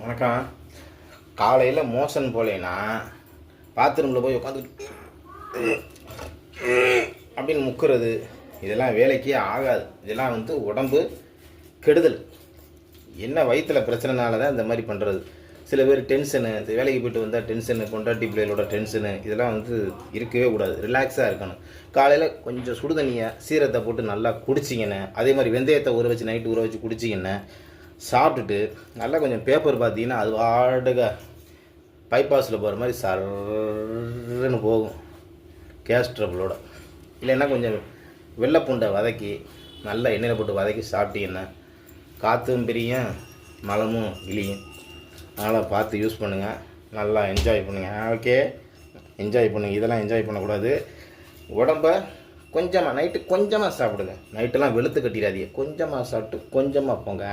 வணக்கம். காலையில் மோஷன் போலேன்னா பாத்ரூமில் போய் உட்காந்துட்டு அப்படின்னு முக்கிறது, இதெல்லாம் வேலைக்கே ஆகாது. இதெல்லாம் உடம்பு கெடுதல். என்ன வயிற்றில் பிரச்சனைனால தான் இந்த மாதிரி பண்ணுறது. சில பேர் டென்ஷனு, இந்த வேலைக்கு போய்ட்டு வந்தால் டென்ஷனு, பொண்டாட்டி பிள்ளைகளோட டென்ஷனு, இதெல்லாம் இருக்கவே கூடாது. ரிலாக்ஸாக இருக்கணும். காலையில் கொஞ்சம் சுடு தண்ணியை சீரகத்தை போட்டு நல்லா குடிச்சிங்கன்னு, அதே மாதிரி வெந்தயத்தை ஊற வச்சு நைட்டு ஊற வச்சு குடிச்சிங்கன்னு சாப்பிட்டுட்டு நல்லா கொஞ்சம் பேப்பர் பார்த்தீங்கன்னா அது வாடக பைபாஸில் போகிற மாதிரி சர்ன்னு போகும் கேஸ் ட்ரபிளோட. இல்லைன்னா கொஞ்சம் வெள்ளைப்பூண்டை வதக்கி நல்லா எண்ணெயில் போட்டு வதக்கி சாப்பிட்டீங்கன்னா காற்றும் பிரியும், மலமும் இழியும். அதனால் பார்த்து யூஸ் பண்ணுங்கள், நல்லா என்ஜாய் பண்ணுங்கள். ஓகே, என்ஜாய் பண்ணுங்கள். இதெல்லாம் என்ஜாய் பண்ணக்கூடாது. உடம்ப கொஞ்சமாக நைட்டு கொஞ்சமாக சாப்பிடுங்க. நைட்டெல்லாம் வெளுத்து கட்டிடாதீங்க. கொஞ்சமாக சாப்பிட்டு கொஞ்சமாக போங்க.